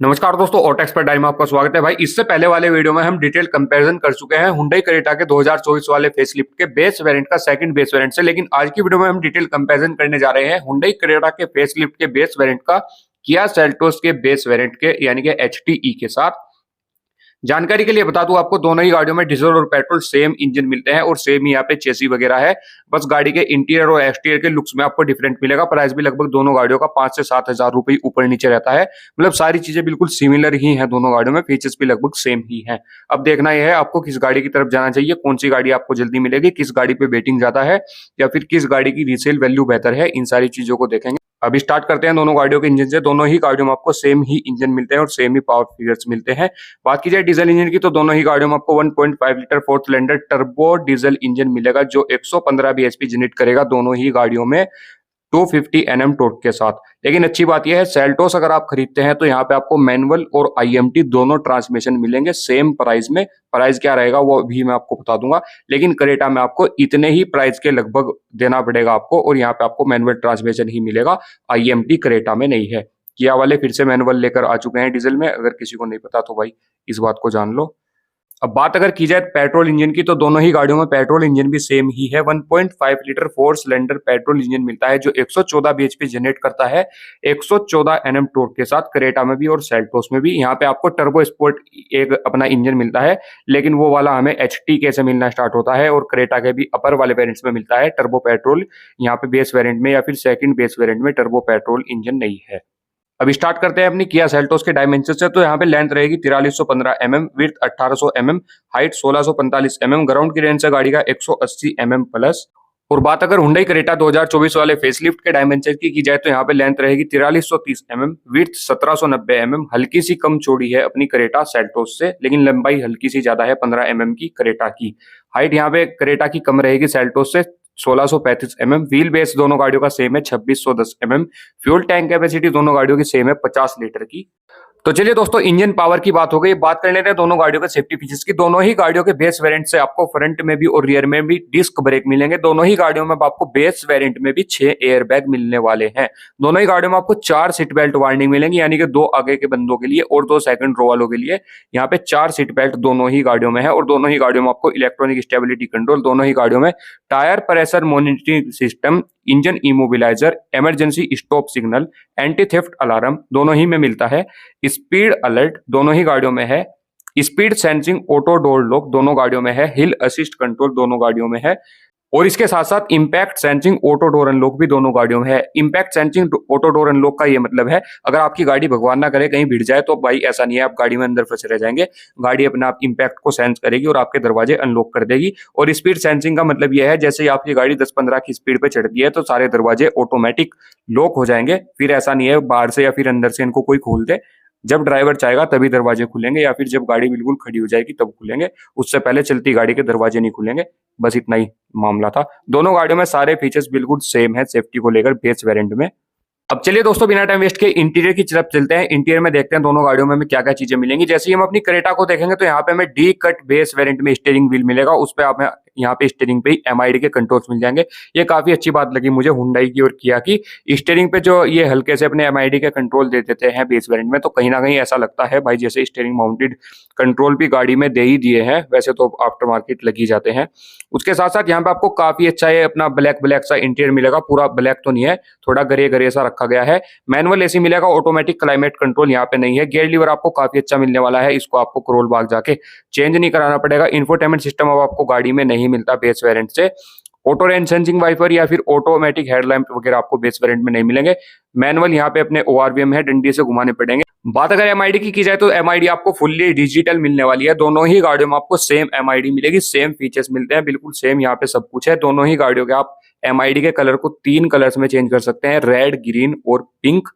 नमस्कार दोस्तों, auto expert diary में आपका स्वागत है। भाई, इससे पहले वाले वीडियो में हम डिटेल कंपैरिजन कर चुके हैं हुंडई क्रेटा के 2024 वाले फेसलिफ्ट के बेस वेरिएंट का सेकंड बेस वेरिएंट से। लेकिन आज की वीडियो में हम डिटेल कंपैरिजन करने जा रहे हैं हुंडई क्रेटा के फेसलिफ्ट के बेस वेरिएंट का किया सेल्टोस के बेस वेरिएंट के यानी कि HTE के साथ। जानकारी के लिए बता दूं आपको, दोनों ही गाड़ियों में डीजल और पेट्रोल सेम इंजन मिलते हैं और सेम ही यहाँ पे चेसी वगैरह है। बस गाड़ी के इंटीरियर और एक्सटीरियर के लुक्स में आपको डिफरेंट मिलेगा। प्राइस भी लगभग दोनों गाड़ियों का 5 से 7 हजार रुपए ऊपर नीचे रहता है। मतलब सारी चीजें बिल्कुल सिमिलर ही हैं दोनों गाड़ियों में, फीचर्स भी लगभग सेम ही हैं। अब देखना यह है आपको किस गाड़ी की तरफ जाना चाहिए, कौन सी गाड़ी आपको जल्दी मिलेगी, किस गाड़ी पे वेटिंग ज्यादा है या फिर किस गाड़ी की रीसेल वैल्यू बेहतर है, इन सारी चीजों को देखेंगे। अभी स्टार्ट करते हैं दोनों गाड़ियों के इंजन से। दोनों ही गाड़ियों में आपको सेम ही इंजन मिलते हैं और सेम ही पावर फिगर्स मिलते हैं। बात की जाए डीजल इंजन की, तो दोनों ही गाड़ियों में आपको 1.5 litre 4th cylinder turbo diesel engine मिलेगा जो 115 bhp जनरेट करेगा दोनों ही गाड़ियों में 250 Nm टॉर्क के साथ। लेकिन अच्छी बात यह है, सेल्टोस अगर आप खरीदते हैं तो यहाँ पे आपको मैनुअल और IMT दोनों ट्रांसमिशन मिलेंगे सेम प्राइस में। प्राइस क्या रहेगा वो भी मैं आपको बता दूंगा, लेकिन क्रेटा में आपको इतने ही प्राइस के लगभग देना पड़ेगा आपको, और यहाँ पे आपको मैनुअल ट्रांसमिशन ही मिलेगा, IMT क्रेटा में नहीं है। किया वाले फिर से मैनुअल लेकर आ चुके हैं डीजल में, अगर किसी को नहीं पता तो भाई इस बात को जान लो। अब बात अगर की जाए पेट्रोल इंजन की, तो दोनों ही गाड़ियों में पेट्रोल इंजन भी सेम ही है। 1.5 लीटर 4 सिलेंडर पेट्रोल इंजन मिलता है जो 114 bhp जनरेट करता है 114 Nm टॉर्क के साथ, क्रेटा में भी और सेल्टोस में भी। यहाँ पे आपको टर्बो स्पोर्ट एक अपना इंजन मिलता है, लेकिन वो वाला हमें HTK से मिलना स्टार्ट होता है, और क्रेटा के भी अपर वाले वेरिएंट्स में मिलता है टर्बो पेट्रोल। यहाँ पे बेस वेरिएंट में या फिर सेकंड बेस वेरिएंट में टर्बो पेट्रोल इंजन नहीं है। अभी स्टार्ट करते हैं अपनी किया सेल्टोस के डायमेंशन से। तो यहाँ पे लेंथ रहेगी 4315 mm, width 1800 mm, height 1645 mm, ground की रेंज है गाड़ी का 180 mm प्लस। और बात अगर हुंडई क्रेटा 2024 वाले फेसलिफ्ट के डायमेंशन की जाए तो यहाँ पे लेंथ रहेगी 4330 mm, विड्थ 1790 mm, हल्की सी कम चौड़ी है अपनी क्रेटा सेल्टोस से, लेकिन लंबाई हल्की सी ज्यादा है 15 mm की क्रेटा की। हाइट यहाँ पे क्रेटा की कम रहेगी सेल्टोस से 1635 mm, व्हील बेस दोनों गाड़ियों का सेम है 2610 mm, फ्यूल टैंक कैपेसिटी दोनों गाड़ियों की सेम है 50 लीटर की। तो चलिए दोस्तों, इंजन पावर की बात हो गई, बात कर लेते हैं दोनों गाड़ियों के सेफ्टी फीचर्स की। दोनों ही गाड़ियों के बेस वेरिएंट से आपको फ्रंट में भी और रियर में भी डिस्क ब्रेक मिलेंगे। दोनों ही गाड़ियों में आपको बेस वेरिएंट में भी 6 एयर बैग मिलने वाले हैं। दोनों ही गाड़ियों में आपको 4 सीट बेल्ट वार्निंग मिलेंगी, यानी कि 2 आगे के बंदों के लिए और 2 सेकंड रो वालों के लिए। यहाँ पे 4 सीट बेल्ट दोनों ही गाड़ियों में है, और दोनों ही गाड़ियों में आपको इलेक्ट्रॉनिक स्टेबिलिटी कंट्रोल, दोनों ही गाड़ियों में tyre pressure monitoring system, engine immobiliser, emergency stop signal, anti theft alarm दोनों ही में मिलता है, स्पीड अलर्ट दोनों ही गाड़ियों में है, speed sensing auto door lock दोनों गाड़ियों में है, हिल असिस्ट कंट्रोल दोनों गाड़ियों में है, और इसके साथ साथ impact sensing auto door unlock भी दोनों गाड़ियों में है। Impact sensing auto door unlock का ये मतलब है, अगर आपकी गाड़ी भगवान ना करे कहीं भिड़ जाए तो भाई ऐसा नहीं है आप गाड़ी में अंदर फंसे रह जाएंगे। गाड़ी अपने आप इंपैक्ट को सेंस करेगी और आपके दरवाजे अनलॉक कर देगी। और स्पीड सेंसिंग का मतलब यह है, जैसे ही आपकी गाड़ी 10-15 की स्पीड पे चढ़ती है तो सारे दरवाजे ऑटोमेटिक लॉक हो जाएंगे। फिर ऐसा नहीं है बाहर से या फिर अंदर से इनको कोई खोल दे, जब ड्राइवर चाहेगा तभी दरवाजे खुलेंगे, या फिर जब गाड़ी बिल्कुल खड़ी हो जाएगी तब खुलेंगे, उससे पहले चलती गाड़ी के दरवाजे नहीं खुलेंगे। बस इतना ही मामला था। दोनों गाड़ियों में सारे फीचर्स बिल्कुल सेम है सेफ्टी को लेकर बेस वेरिएंट में। अब चलिए दोस्तों, बिना टाइम वेस्ट के इंटीरियर की तरफ चलते हैं। इंटीरियर में देखते हैं दोनों गाड़ियों में हमें क्या क्या चीजें मिलेंगी। जैसे ही हम अपनी क्रेटा को देखेंगे तो यहाँ पे हमें डी कट बेस वेरिएंट में स्टीयरिंग व्हील मिलेगा, उस पर आप यहाँ पे स्टीयरिंग पे ही MID के कंट्रोल्स मिल जाएंगे। ये काफी अच्छी बात लगी मुझे हुंडई की और किया की, स्टीयरिंग पे जो ये हल्के से अपने MID के कंट्रोल दे देते हैं बेस वेरिएंट में, तो कहीं ना कहीं ऐसा लगता है भाई जैसे स्टीयरिंग माउंटेड कंट्रोल भी गाड़ी में दे ही दिए हैं। वैसे तो आफ्टर मार्केट लगी जाते हैं। उसके साथ साथ यहाँ पे आपको काफी अच्छा है अपना ब्लैक ब्लैक सा इंटीरियर मिलेगा, पूरा ब्लैक तो नहीं है, थोड़ा ग्रे ग्रे सा रखा गया है। मैनुअल AC मिलेगा, ऑटोमेटिक क्लाइमेट कंट्रोल यहाँ पे नहीं है। गियर लीवर आपको काफी अच्छा मिलने वाला है, इसको आपको करोल बाग जाके चेंज नहीं कराना पड़ेगा। इंफोटेनमेंट सिस्टम अब आपको गाड़ी में नहीं मिलता बेस वेरिएंट से। ऑटो रेन सेंसिंग वाइपर या फिर ऑटोमेटिक हेडलैम्प वगैरह आपको बेस वेरिएंट में नहीं मिलेंगे। मैनुअल यहाँ पे अपने ORVM है, डंडी से घुमाने पड़ेंगे। बात अगर MID की जाए तो MID आपको फुल्ली डिजिटल मिलने वाली है। दोनों ही गाड़ियों में आपको सेम MID मिलेगी, सेम फीचर्स मिलते हैं, बिल्कुल सेम यहाँ पे सब कुछ है। दोनों ही गाड़ियों के आप MID के कलर को 3 कलर्स में चेंज कर सकते हैं, रेड, ग्रीन और पिंक।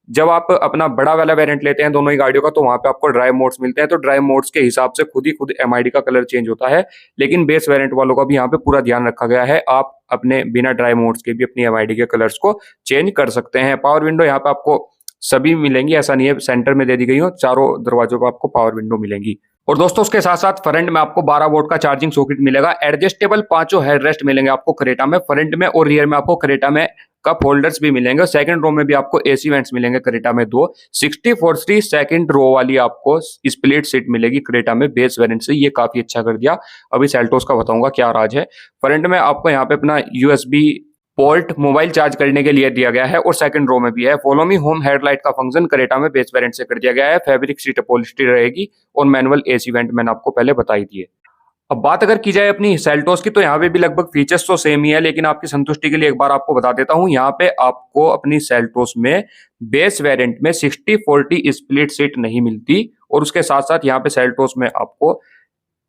जब आप अपना बड़ा वाला वेरिएंट लेते हैं दोनों ही गाड़ियों का, तो वहां पे आपको ड्राइव मोड्स मिलते हैं, तो ड्राइव मोड्स के हिसाब से खुद ही खुद MID का कलर चेंज होता है। लेकिन बेस वेरिएंट वालों का भी यहाँ पे पूरा ध्यान रखा गया है, आप अपने बिना ड्राइव मोड्स के भी अपनी MID के कलर्स को चेंज कर सकते हैं। पावर विंडो यहाँ पे आपको सभी मिलेंगी, ऐसा नहीं है सेंटर में दे दी गई हो, चारों दरवाजों पर आपको पावर विंडो मिलेंगी। और दोस्तों उसके साथ साथ फ्रंट में आपको 12 वोल्ट का चार्जिंग सॉकेट मिलेगा। एडजस्टेबल 5 हेडरेस्ट मिलेंगे आपको क्रेटा में, फ्रंट में और रियर में आपको क्रेटा में कप होल्डर्स भी मिलेंगे और सेकंड रो में भी आपको एसी वेंट्स मिलेंगे क्रेटा में 2। 60/40 सेकंड रो वाली आपको स्प्लिट सीट मिलेगी क्रेटा में बेस वेरिएंट से, ये काफी अच्छा कर दिया। अभी सेल्टोस का बताऊंगा क्या राज है। फ्रंट में आपको यहाँ पे अपना यूएसबी पोर्ट मोबाइल चार्ज करने के लिए दिया गया है और सेकंड रो में भी है। फॉलो मी होम हेडलाइट का फंक्शन क्रेटा में बेस वेरिएंट से कर दिया गया है। फैब्रिक सीट अपॉलिस्ट्री रहेगी और मैनुअल एसी वेंट मैंने आपको पहले बताई दी है। अब बात अगर की जाए अपनी सेल्टोस की, तो यहाँ पे भी लगभग फीचर्स तो सेम ही है, लेकिन आपकी संतुष्टि के लिए एक बार आपको बता देता हूँ। यहाँ पे आपको अपनी सेल्टोस में बेस वेरिएंट में 60/40 स्प्लिट सीट नहीं मिलती और उसके साथ साथ यहाँ पे सेल्टोस में आपको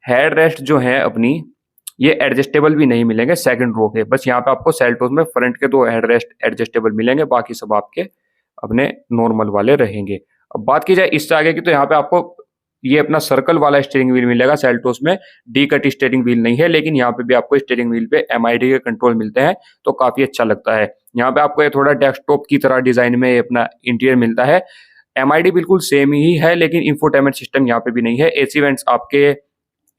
हेड रेस्ट जो है अपनी ये एडजस्टेबल भी नहीं मिलेंगे सेकंड रो के। बस यहाँ पे आपको सेल्टोस में फ्रंट के 2 हेड रेस्ट एडजस्टेबल मिलेंगे, बाकी सब आपके अपने नॉर्मल वाले रहेंगे। अब बात की जाए इससे आगे की, तो यहाँ पे आपको ये अपना सर्कल वाला स्टीयरिंग व्हील मिलेगा। सेल्टोस में डी कट स्टीयरिंग व्हील नहीं है, लेकिन यहाँ पे भी आपको स्टीयरिंग व्हील पे एमआईडी के कंट्रोल मिलते हैं, तो काफी अच्छा लगता है। यहाँ पे आपको ये थोड़ा डेस्कटॉप की तरह डिजाइन में अपना इंटीरियर मिलता है। एमआईडी बिल्कुल सेम ही है, लेकिन इंफोटेनमेंट सिस्टम यहाँ पे भी नहीं है। एसी वेंट्स आपके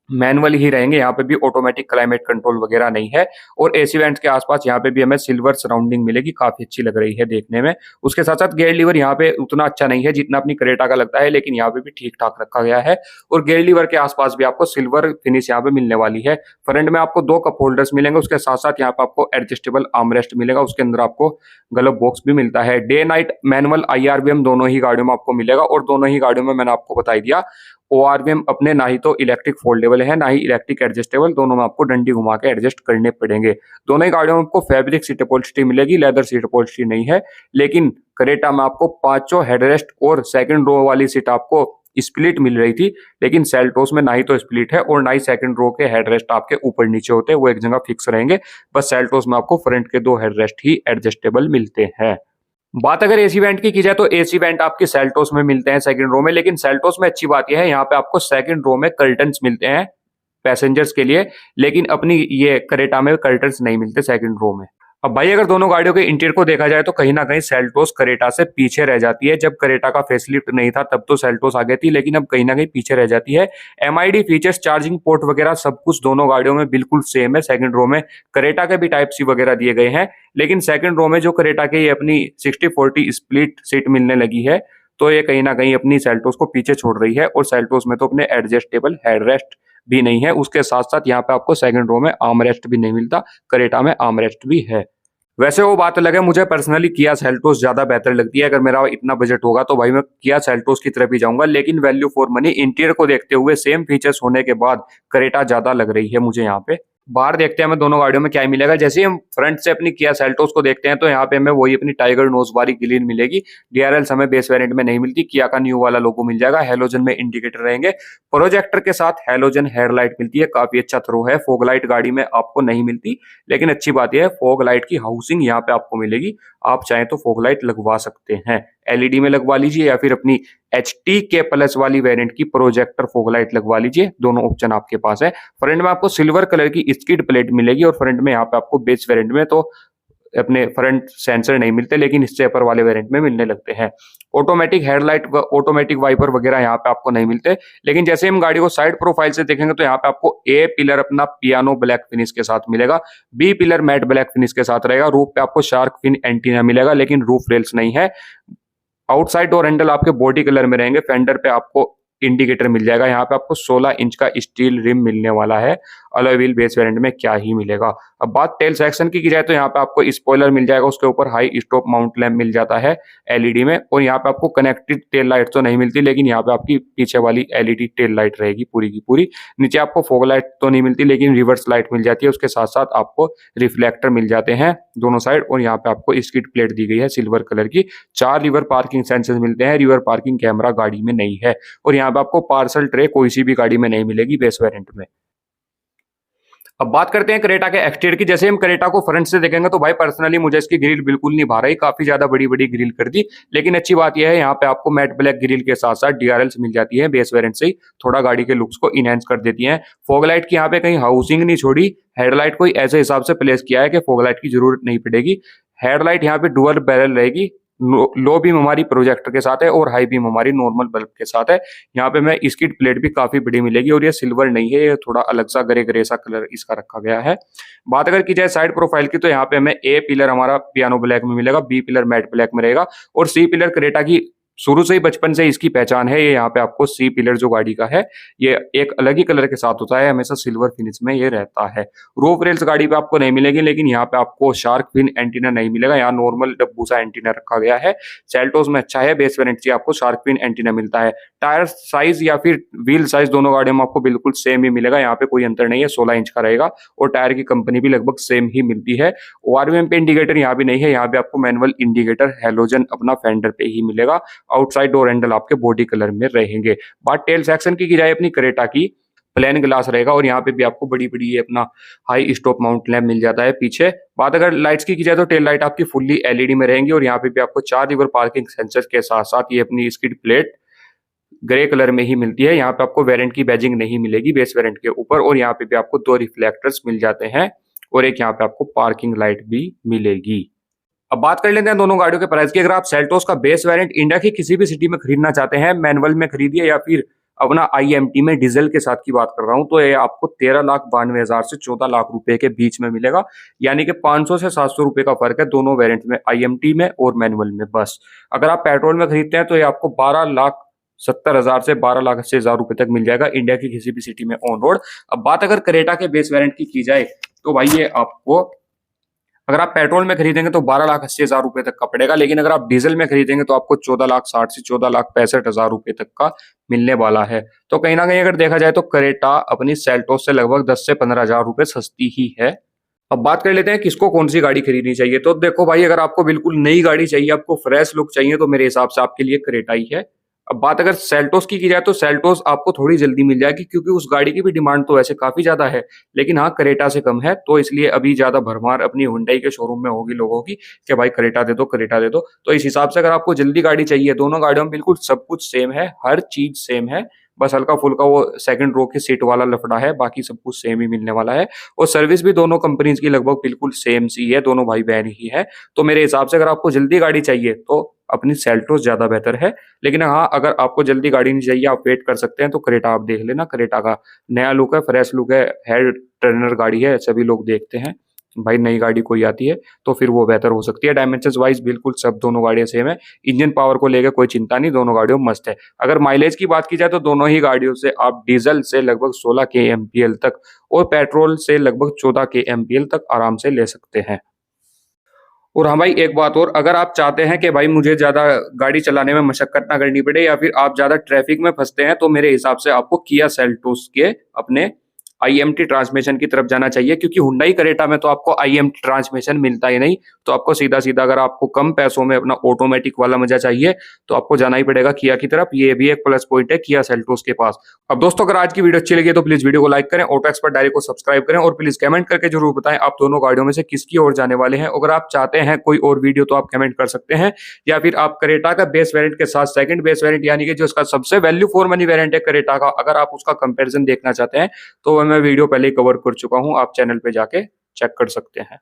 मैनुअल ही रहेंगे, यहाँ पे भी ऑटोमेटिक क्लाइमेट कंट्रोल वगैरह नहीं है। और एसी वेंट्स के आसपास यहाँ पे भी हमें सिल्वर सराउंडिंग मिलेगी, काफी अच्छी लग रही है देखने में। उसके साथ साथ गियर लीवर यहाँ पे उतना अच्छा नहीं है जितना अपनी क्रेटा का लगता है, लेकिन यहाँ पे भी ठीक ठाक रखा गया है। और गियर लीवर के आसपास भी आपको सिल्वर फिनिश यहाँ पे मिलने वाली है। फ्रंट में आपको 2 कप होल्डर्स मिलेंगे, उसके साथ साथ यहाँ पे आपको एडजस्टेबल आर्मरेस्ट मिलेगा, उसके अंदर आपको ग्लव बॉक्स भी मिलता है। डे नाइट मैनुअल IRVM दोनों ही गाड़ियों में आपको मिलेगा और दोनों ही गाड़ियों में मैंने आपको बता दिया ORVM अपने ना ही तो इलेक्ट्रिक फोल्डेबल है ना ही इलेक्ट्रिक एडजस्टेबल, दोनों में आपको डंडी घुमा के एडजस्ट करने पड़ेंगे। दोनों ही गाड़ियों में आपको फैब्रिक सीट अपॉलिस्ट्री मिलेगी, लेदर सीट अपॉलिस्ट्री नहीं है। लेकिन क्रेटा में आपको 5 हेडरेस्ट और सेकंड रो वाली सीट आपको स्प्लिट मिल रही थी, लेकिन सेल्टोस में ना ही तो स्प्लिट है और ना ही सेकंड रो के हेडरेस्ट आपके ऊपर नीचे होते हैं, वो एक जगह फिक्स रहेंगे। बस सेल्टोस में आपको फ्रंट के 2 हेडरेस्ट ही एडजस्टेबल मिलते हैं। बात अगर एसी वेंट की जाए, तो एसी वेंट आपके सेल्टोस में मिलते हैं सेकंड रो में, लेकिन सेल्टोस में अच्छी बात यह है यहाँ पे आपको सेकंड रो में कर्टन्स मिलते हैं पैसेंजर्स के लिए, लेकिन अपनी ये क्रेटा में कर्टन्स नहीं मिलते सेकंड रो में। अब भाई अगर दोनों गाड़ियों के इंटीरियर को देखा जाए, तो कहीं ना कहीं सेल्टोस क्रेटा से पीछे रह जाती है। जब क्रेटा का फेसलिफ्ट नहीं था तब तो सेल्टोस आगे थी, लेकिन अब कहीं ना कहीं पीछे रह जाती है। एमआईडी फीचर्स, चार्जिंग पोर्ट वगैरह सब कुछ दोनों गाड़ियों में बिल्कुल सेम है। सेकंड रो में क्रेटा के भी टाइप सी वगैरह दिए गए हैं, लेकिन सेकंड रो में जो क्रेटा के ये अपनी 60/40 स्प्लिट सीट मिलने लगी है, तो ये कहीं ना कहीं अपनी सेल्टोस को पीछे छोड़ रही है। और सेल्टोस में तो अपने एडजस्टेबल हेडरेस्ट भी नहीं है, उसके साथ साथ यहाँ पे आपको सेकंड रो में आर्मरेस्ट भी नहीं मिलता, क्रेटा में आर्मरेस्ट भी है। वैसे वो बात अलग है, मुझे पर्सनली किया सेल्टोस ज्यादा बेहतर लगती है। अगर मेरा इतना बजट होगा तो भाई मैं किया सेल्टोस की तरफ ही जाऊंगा, लेकिन वैल्यू फॉर मनी इंटीरियर को देखते हुए सेम फीचर्स होने के बाद क्रेटा ज्यादा लग रही है मुझे यहाँ पे। बाहर देखते हैं हमें दोनों गाड़ियों में क्या मिलेगा। जैसे हम फ्रंट से अपनी किया सेल्टोस को देखते हैं, तो यहाँ पे हमें वही अपनी टाइगर नोज वाली ग्रिल मिलेगी। डीआरएल्स हमें बेस वेरिएंट में नहीं मिलती। किया का न्यू वाला लोगो मिल जाएगा, हेलोजन में इंडिकेटर रहेंगे, प्रोजेक्टर के साथ हेलोजन हेडलाइट मिलती है, काफी अच्छा थ्रो है। फॉग लाइट गाड़ी में आपको नहीं मिलती, लेकिन अच्छी बात यह है फॉग लाइट की हाउसिंग यहाँ पे आपको मिलेगी। आप चाहें तो फॉग लाइट लगवा सकते हैं, एलईडी में लगवा लीजिए या फिर अपनी HTK प्लस वाली वेरिएंट की प्रोजेक्टर फॉग लाइट लगवा लीजिए, दोनों ऑप्शन आपके पास है। फ्रंट में आपको सिल्वर कलर की स्किड प्लेट मिलेगी और फ्रंट में यहाँ पे आपको बेस वेरिएंट में तो अपने फ्रंट सेंसर नहीं मिलते, लेकिन इससे अपर वाले वेरिएंट में मिलने लगते हैं। ऑटोमेटिक हेडलाइट, ऑटोमेटिक वाइपर वगैरह यहाँ पे आपको नहीं मिलते, लेकिन जैसे हम गाड़ी को साइड प्रोफाइल से देखेंगे तो यहाँ पे आपको ए पिलर अपना पियानो ब्लैक फिनिश के साथ मिलेगा, B pillar matte black finish के साथ रहेगा, रूफ पे आपको शार्क फिन एंटीना मिलेगा, लेकिन रूफ रेल्स नहीं है। आउटसाइड डोर हैंडल आपके बॉडी कलर में रहेंगे। फेंडर पे आपको इंडिकेटर मिल जाएगा। यहाँ पे आपको 16 इंच का स्टील रिम मिलने वाला है। अलॉय व्हील बेस वेरिएंट में क्या ही मिलेगा। अब बात टेल सेक्शन की जाए तो यहाँ पे आपको स्पॉइलर मिल जाएगा, उसके ऊपर हाई स्टॉप माउंट लैंप मिल जाता है एलईडी में, और यहाँ पे आपको कनेक्टेड टेल लाइट तो नहीं मिलती, लेकिन यहाँ पे आपकी पीछे वाली एलईडी टेल लाइट रहेगी पूरी की पूरी। नीचे आपको फॉग लाइट तो नहीं मिलती, लेकिन रिवर्स लाइट मिल जाती है। उसके साथ साथ आपको रिफ्लेक्टर मिल जाते हैं दोनों साइड, और यहाँ पे आपको स्किड प्लेट दी गई है सिल्वर कलर की। 4 रिवर पार्किंग सेंसर्स मिलते हैं। रिवर पार्किंग कैमरा गाड़ी में नहीं है, और यहाँ पे आपको पार्सल ट्रे कोई सी भी गाड़ी में नहीं मिलेगी बेस वेरिएंट में। अब बात करते हैं क्रेटा के एक्सटीरियर की। जैसे हम क्रेटा को फ्रंट से देखेंगे तो भाई पर्सनली मुझे इसकी ग्रिल बिल्कुल नहीं भा रही, काफी ज्यादा बड़ी बड़ी ग्रिल कर दी, लेकिन अच्छी बात यह है यहाँ पे आपको मैट ब्लैक ग्रिल के साथ साथ डीआरएल्स मिल जाती है बेस वेरिएंट से ही, थोड़ा गाड़ी के लुक्स को इनहेंस कर देती है। फॉग लाइट की यहाँ पे कहीं हाउसिंग नहीं छोड़ी, हेडलाइट को ऐसे हिसाब से प्लेस किया है कि फॉग लाइट की जरूरत नहीं पड़ेगी। हेडलाइट यहाँ पे डुअल बैरल रहेगी, लो बीम हमारी प्रोजेक्टर के साथ है और हाई बीम हमारी नॉर्मल बल्ब के साथ है। यहाँ पे मैं इसकी प्लेट भी काफी बड़ी मिलेगी और ये सिल्वर नहीं है, ये थोड़ा अलग सा ग्रे ग्रे सा कलर इसका रखा गया है। बात अगर की जाए साइड प्रोफाइल की, तो यहाँ पे हमें ए पिलर हमारा पियानो ब्लैक में मिलेगा, बी पिलर मैट ब्लैक में रहेगा और सी पिलर क्रेटा की शुरू से ही बचपन से इसकी पहचान है। ये यहाँ पे आपको सी पिलर जो गाड़ी का है ये एक अलग ही कलर के साथ होता है, हमेशा सिल्वर फिनिश में ये रहता है। रूफ रेल्स गाड़ी पे आपको नहीं मिलेगी, लेकिन यहाँ पे आपको शार्क फिन एंटीना नहीं मिलेगा, यहाँ नॉर्मल डब्बू सा एंटीना रखा गया है। सेल्टोस में अच्छा है, बेस वेरिएंट से आपको शार्क फिन एंटीना मिलता है। टायर साइज या फिर व्हील साइज दोनों गाड़ियों में आपको बिल्कुल सेम ही मिलेगा, यहाँ पे कोई अंतर नहीं है, 16 इंच का रहेगा और टायर की कंपनी भी लगभग सेम ही मिलती है। ओआरवीएम पे इंडिकेटर यहाँ भी नहीं है, यहाँ पे आपको मैनुअल इंडिकेटर हेलोजन अपना फेंडर पे ही मिलेगा। आउटसाइड डोर हैंडल आपके बॉडी कलर में रहेंगे। बात टेल सेक्शन की जाए अपनी क्रेटा की, प्लेन ग्लास रहेगा और यहाँ पे भी आपको बड़ी बड़ी अपना हाई स्टॉप माउंट लैंप मिल जाता है पीछे। बात अगर लाइट्स की जाए तो टेल लाइट आपकी फुल्ली एलईडी में रहेंगी और यहाँ पे भी आपको 4 रिवर पार्किंग सेंसर के साथ साथ ये अपनी स्किड प्लेट ग्रे कलर में ही मिलती है। यहाँ पे आपको वेरिएंट की बैजिंग नहीं मिलेगी बेस वेरिएंट के ऊपर और यहाँ पे भी आपको 2 रिफ्लेक्टर्स मिल जाते हैं और एक यहाँ पे आपको पार्किंग लाइट भी मिलेगी। अब बात कर लेते हैं दोनों गाड़ियों के प्राइस की। अगर आप सेल्टोस का बेस वेरिएंट इंडिया की किसी भी सिटी में खरीदना चाहते हैं, मैनुअल में खरीदिए या फिर अपना आईएमटी में डीजल के साथ की बात कर रहा हूं, तो ये आपको 13,92,000 से 14 लाख रुपए के बीच में मिलेगा। यानी कि 500 से 700 रुपए का फर्क है दोनों वेरिएंट में, आईएमटी में और मैनुअल में बस। अगर आप पेट्रोल में खरीदते हैं तो ये आपको 12,70,000 से 12,80,000 रुपए तक मिल जाएगा इंडिया की किसी भी सिटी में ऑन रोड। अब बात अगर क्रेटा के बेस वेरिएंट की जाए तो भाई ये आपको अगर आप पेट्रोल में खरीदेंगे तो 12,80,000 रुपए तक का पड़ेगा, लेकिन अगर आप डीजल में खरीदेंगे तो आपको 14,60,000 से 14,65,000 रुपए तक का मिलने वाला है। तो कहीं ना कहीं अगर देखा जाए तो क्रेटा अपनी सेल्टोस से लगभग 10 से 15,000 रुपए सस्ती ही है। अब बात कर लेते हैं किसको कौन सी गाड़ी खरीदनी चाहिए। तो देखो भाई, अगर आपको बिल्कुल नई गाड़ी चाहिए, आपको फ्रेश लुक चाहिए, तो मेरे हिसाब से आपके लिए क्रेटा ही है। अब बात अगर सेल्टोस की जाए तो सेल्टोस आपको थोड़ी जल्दी मिल जाएगी, क्योंकि उस गाड़ी की भी डिमांड तो वैसे काफी ज्यादा है, लेकिन हाँ क्रेटा से कम है, तो इसलिए अभी ज्यादा भरमार अपनी हुंडई के शोरूम में होगी लोगों की कि भाई क्रेटा दे दो क्रेटा दे दो। तो इस हिसाब से अगर आपको जल्दी गाड़ी चाहिए, दोनों गाड़ियों में बिल्कुल सब कुछ सेम है, हर चीज सेम है, बस हल्का फुल्का वो सेकंड रो की सीट वाला लफड़ा है, बाकी सब कुछ सेम ही मिलने वाला है। और सर्विस भी दोनों कंपनीज की लगभग बिल्कुल सेम सी है, दोनों भाई बहन ही है। तो मेरे हिसाब से अगर आपको जल्दी गाड़ी चाहिए तो अपनी सेल्टोस ज्यादा बेहतर है, लेकिन हाँ अगर आपको जल्दी गाड़ी नहीं चाहिए, आप वेट कर सकते हैं, तो क्रेटा आप देख लेना। क्रेटा का नया लुक है, फ्रेश लुक है, हेड टर्नर गाड़ी है, सभी लोग देखते हैं भाई नई गाड़ी कोई आती है तो फिर वो बेहतर हो सकती है। डायमेंशंस वाइज बिल्कुल सब दोनों गाड़ियां सेम है। इंजन पावर को लेकर कोई चिंता नहीं, दोनों गाड़ियों मस्त है। अगर माइलेज की बात की जाए तो दोनों ही गाड़ियों से आप डीजल से लगभग 16 kmpl तक और पेट्रोल से लगभग 14 kmpl तक आराम से ले सकते हैं। और हाँ भाई, एक बात और, अगर आप चाहते हैं कि भाई मुझे ज्यादा गाड़ी चलाने में मशक्कत ना करनी पड़े या फिर आप ज्यादा ट्रैफिक में फंसते हैं, तो मेरे हिसाब से आपको किया सेल्टोस के अपने आईएमटी ट्रांसमिशन की तरफ जाना चाहिए, क्योंकि हुंडई क्रेटा में तो आपको आईएमटी ट्रांसमिशन मिलता ही नहीं। तो आपको सीधा सीधा अगर आपको कम पैसों में अपना ऑटोमेटिक वाला मजा चाहिए तो आपको जाना ही पड़ेगा किया की तरफ। ये भी एक प्लस पॉइंट है किया सेल्टोस के पास। अब दोस्तों, अगर आज की वीडियो अच्छी लगी तो प्लीज वीडियो को लाइक करें, ऑटो एक्सपर्ट डायरी को सब्सक्राइब करें और प्लीज कमेंट करके जरूर बताएं आप दोनों गाड़ियों में से किसकी ओर जाने वाले हैं। अगर आप चाहते हैं कोई और वीडियो तो आप कमेंट कर सकते हैं, या फिर आप क्रेटा का बेस वेरिएंट के साथ सेकंड बेस वेरिएंट यानी कि जो इसका सबसे वैल्यू फॉर मनी वेरिएंट है क्रेटा का, अगर आप उसका कंपैरिजन देखना चाहते हैं तो मैं वीडियो पहले ही कवर कर चुका हूं, आप चैनल पे जाके चेक कर सकते हैं।